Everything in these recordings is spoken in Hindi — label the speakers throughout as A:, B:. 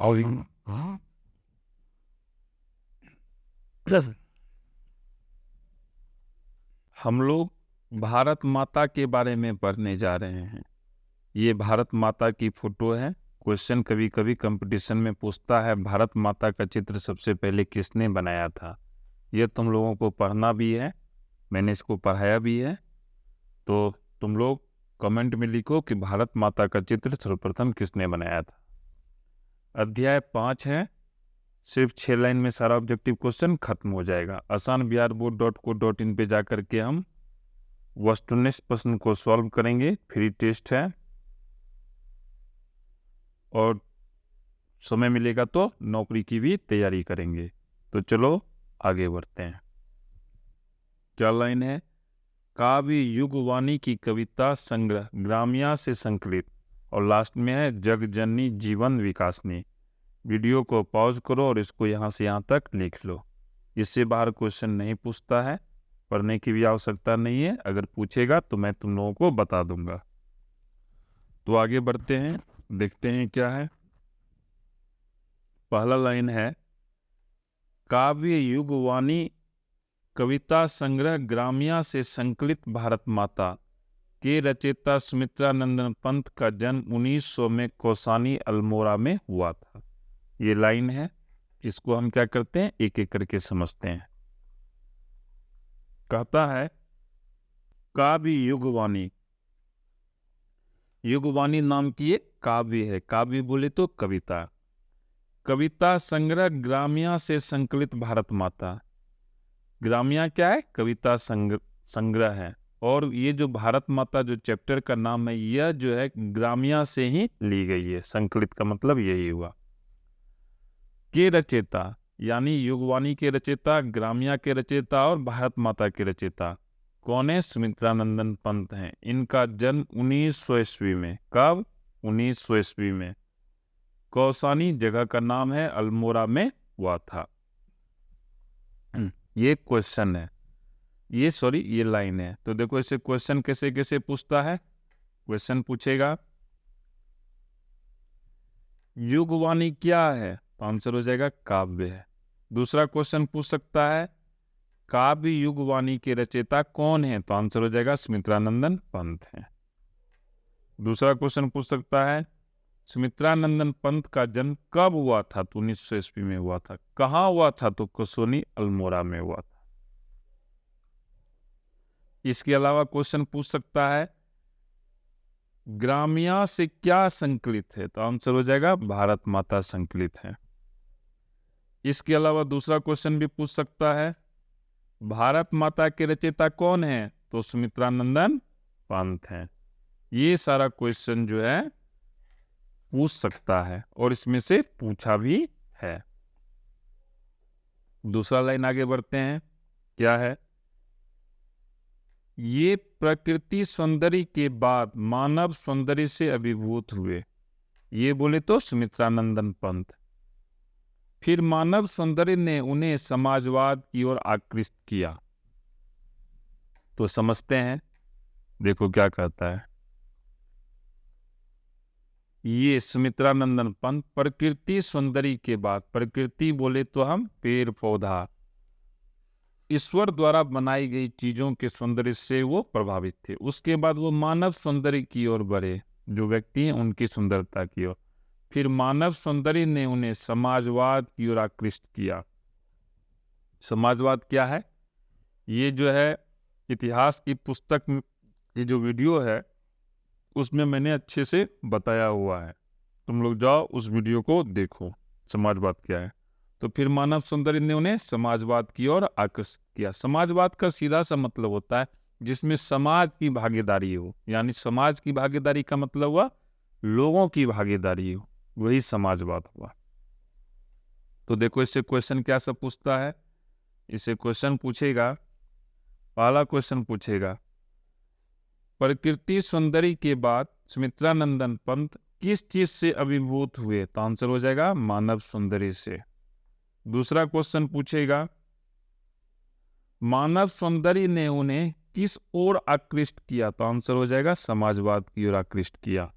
A: हम लोग भारत माता के बारे में पढ़ने जा रहे हैं। ये भारत माता की फोटो है। क्वेश्चन कभी कभी कंपटीशन में पूछता है, भारत माता का चित्र सबसे पहले किसने बनाया था। ये तुम लोगों को पढ़ना भी है, मैंने इसको पढ़ाया भी है। तो तुम लोग कमेंट में लिखो कि भारत माता का चित्र सर्वप्रथम किसने बनाया था। अध्याय 5 है, सिर्फ 6 लाइन में सारा ऑब्जेक्टिव क्वेश्चन खत्म हो जाएगा। asanbiharboard.co.in पे जाकर के हम वस्तुनिष्ठ प्रश्न को सॉल्व करेंगे। फ्री टेस्ट है और समय मिलेगा तो नौकरी की भी तैयारी करेंगे। तो चलो आगे बढ़ते हैं। क्या लाइन है? काव्य युगवाणी की कविता संग्रह ग्राम्या से संकलित, और लास्ट में है जगजननी जीवन विकासनी। वीडियो को पॉज करो और इसको यहाँ से यहाँ तक लिख लो। इससे बाहर क्वेश्चन नहीं पूछता है, पढ़ने की भी आवश्यकता नहीं है। अगर पूछेगा तो मैं तुम लोगों को बता दूंगा। तो आगे बढ़ते हैं, देखते हैं क्या है। पहला लाइन है, काव्य युगवाणी कविता संग्रह ग्राम्या से संकलित भारत माता के रचयिता सुमित्रा नंदन पंत का जन्म 1900 में कौसानी अल्मोड़ा में हुआ था। ये लाइन है, इसको हम क्या करते हैं, एक एक करके समझते हैं। कहता है काव्य युगवाणी, युगवाणी नाम की एक काव्य है। काव्य बोले तो कविता, कविता संग्रह ग्राम्या से संकलित भारत माता। ग्राम्या क्या है? कविता संग्रह है। और ये जो भारत माता जो चैप्टर का नाम है, यह जो है ग्राम्या से ही ली गई है। संकलित का मतलब यही हुआ। के रचयिता यानी युगवाणी के रचयिता, ग्राम्या के रचयिता और भारत माता के रचयिता कौन है? सुमित्रा नंदन पंत हैं। इनका जन्म 1900 ईस्वी में, कब? 1900 ईस्वी में। कौसानी जगह का नाम है, अल्मोड़ा में हुआ था। ये क्वेश्चन है, ये लाइन है। तो देखो इसे क्वेश्चन कैसे कैसे पूछता है। क्वेश्चन पूछेगा युगवाणी क्या है, तो आंसर हो जाएगा काव्य है। दूसरा क्वेश्चन पूछ सकता है काव्य युगवाणी के रचयिता कौन है, तो आंसर हो जाएगा सुमित्रा नंदन पंत है। दूसरा क्वेश्चन पूछ सकता है सुमित्रा नंदन पंत का जन्म कब हुआ था, तो 1900 ईस्वी में हुआ था। कहाँ हुआ था, तो कौसानी अल्मोड़ा में हुआ था। इसके अलावा क्वेश्चन पूछ सकता है ग्राम्या से क्या संकलित है, तो आंसर हो जाएगा भारत माता संकलित है। इसके अलावा दूसरा क्वेश्चन भी पूछ सकता है भारत माता के रचयिता कौन है, तो सुमित्रा नंदन पंत हैं। ये सारा क्वेश्चन जो है पूछ सकता है और इसमें से पूछा भी है। दूसरा लाइन आगे बढ़ते हैं, क्या है? ये प्रकृति सौंदर्य के बाद मानव सौंदर्य से अभिभूत हुए। ये बोले तो सुमित्रा नंदन पंत। फिर मानव सौंदर्य ने उन्हें समाजवाद की ओर आकृष्ट किया। तो समझते हैं, देखो क्या कहता है। ये सुमित्रा नंदन पंत प्रकृति सौंदर्य के बाद, प्रकृति बोले तो हम पेड़ पौधा, ईश्वर द्वारा बनाई गई चीजों के सौंदर्य से वो प्रभावित थे। उसके बाद वो मानव सौंदर्य की ओर बढ़े, जो व्यक्ति हैं उनकी सुंदरता की ओर। फिर मानव सौंदर्य ने उन्हें समाजवाद की ओर आकृष्ट किया। समाजवाद क्या है? ये जो है इतिहास की पुस्तक में, ये जो वीडियो है उसमें मैंने अच्छे से बताया हुआ है। तुम लोग जाओ उस वीडियो को देखो, समाजवाद क्या है। तो फिर मानव सौंदर्य ने उन्हें समाजवाद की ओर आकर्षित किया। समाजवाद का सीधा सा मतलब होता है जिसमें समाज की भागीदारी हो, यानी समाज की भागीदारी का मतलब हुआ लोगों की भागीदारी हो, वही समाजवाद हुआ। तो देखो इससे क्वेश्चन क्या सब पूछता है। इसे क्वेश्चन पूछेगा, पहला क्वेश्चन पूछेगा प्रकृति सौंदर्य के बाद सुमित्रा नंदन पंत किस चीज से अभिभूत हुए, तो आंसर हो जाएगा मानव सौंदर्य से। दूसरा क्वेश्चन पूछेगा मानव सौंदर्य ने उन्हें किस ओर आकृष्ट किया, तो आंसर हो जाएगा समाजवाद की ओर आकृष्ट किया।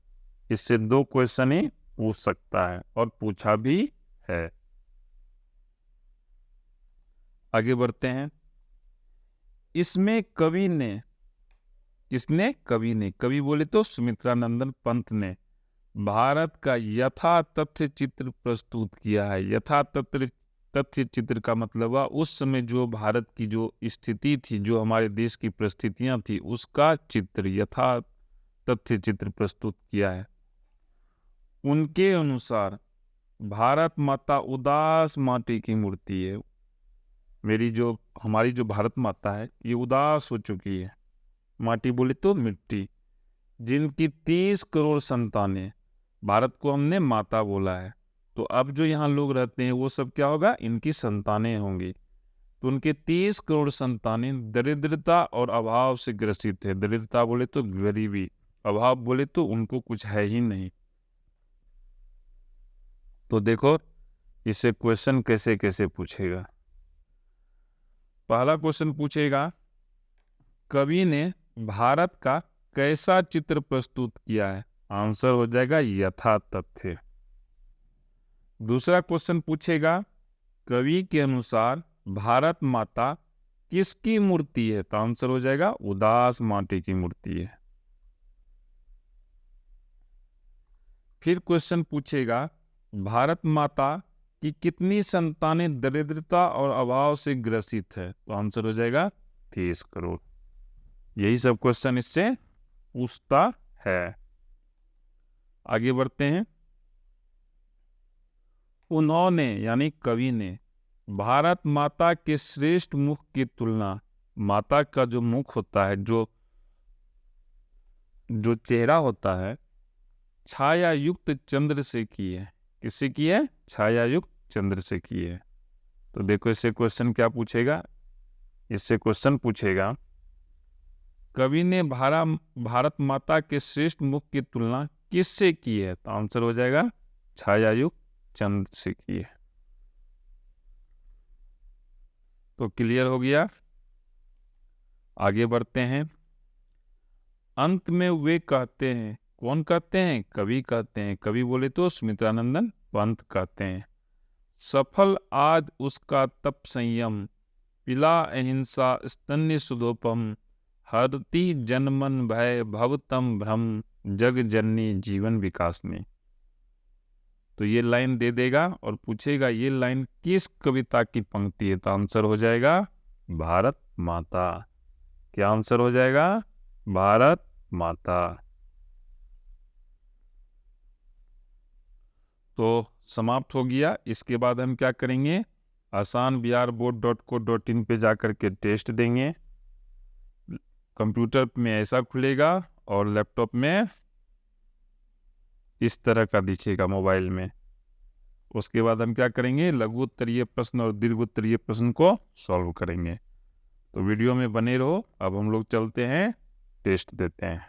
A: इससे दो क्वेश्चन ही पूछ सकता है और पूछा भी है। आगे बढ़ते हैं। इसमें कवि ने, किसने? कवि ने। कवि बोले तो सुमित्रानंदन पंत ने भारत का यथा तथ्य चित्र प्रस्तुत किया है। यथा तथ्य चित्र का मतलब हुआ उस समय जो भारत की जो स्थिति थी, जो हमारे देश की परिस्थितियां थी, उसका चित्र, यथा तथ्य चित्र प्रस्तुत किया है। उनके अनुसार भारत माता उदास माटी की मूर्ति है। हमारी जो भारत माता है ये उदास हो चुकी है। माटी बोले तो मिट्टी, जिनकी 30 करोड़ संतानें। भारत को हमने माता बोला है, तो अब जो यहाँ लोग रहते हैं वो सब क्या होगा? इनकी संतानें होंगी। तो उनके 30 करोड़ संतानें दरिद्रता और अभाव से ग्रसित है। दरिद्रता बोले तो गरीबी, अभाव बोले तो उनको कुछ है ही नहीं। तो देखो इससे क्वेश्चन कैसे कैसे पूछेगा। पहला क्वेश्चन पूछेगा, कवि ने भारत का कैसा चित्र प्रस्तुत किया है? आंसर हो जाएगा यथा तथ्य। दूसरा क्वेश्चन पूछेगा, कवि के अनुसार भारत माता किसकी मूर्ति है? तो आंसर हो जाएगा उदास माटी की मूर्ति है। फिर क्वेश्चन पूछेगा, भारत माता की कितनी संतानें दरिद्रता और अभाव से ग्रसित है? तो आंसर हो जाएगा 30 करोड़। यही सब क्वेश्चन इससे पूछता है। आगे बढ़ते हैं। उन्होंने यानी कवि ने भारत माता के श्रेष्ठ मुख की तुलना, माता का जो मुख होता है, जो चेहरा होता है, छाया युक्त चंद्र से की है। किससे की है? छाया युक्त चंद्र से की है। तो देखो इससे क्वेश्चन क्या पूछेगा? इससे क्वेश्चन पूछेगा, कवि ने भारत माता के श्रेष्ठ मुख की तुलना किससे की है? तो आंसर हो जाएगा छाया युक्त चंद्र से की है। तो क्लियर हो गया। आगे बढ़ते हैं। अंत में वे कहते हैं, कौन कहते हैं? कवि कहते हैं। कवि बोले तो सुमित्रानंदन पंत कहते हैं, सफल आज उसका तप संयम, पिला अहिंसा स्तन्य सुधोपम, हरति जनमन भय भवतम भ्रम, जग जननी जीवन विकासनी। तो ये लाइन दे देगा और पूछेगा ये लाइन किस कविता की पंक्ति है? तो आंसर हो जाएगा भारत माता। क्या आंसर हो जाएगा? भारत माता। तो समाप्त हो गया। इसके बाद हम क्या करेंगे? asanbiharboard.co.in पे जाकर के टेस्ट देंगे। कंप्यूटर में ऐसा खुलेगा और लैपटॉप में इस तरह का दिखेगा, मोबाइल में। उसके बाद हम क्या करेंगे? लघु उत्तरीय प्रश्न और दीर्घ उत्तरीय प्रश्न को सॉल्व करेंगे। तो वीडियो में बने रहो। अब हम लोग चलते हैं, टेस्ट देते हैं।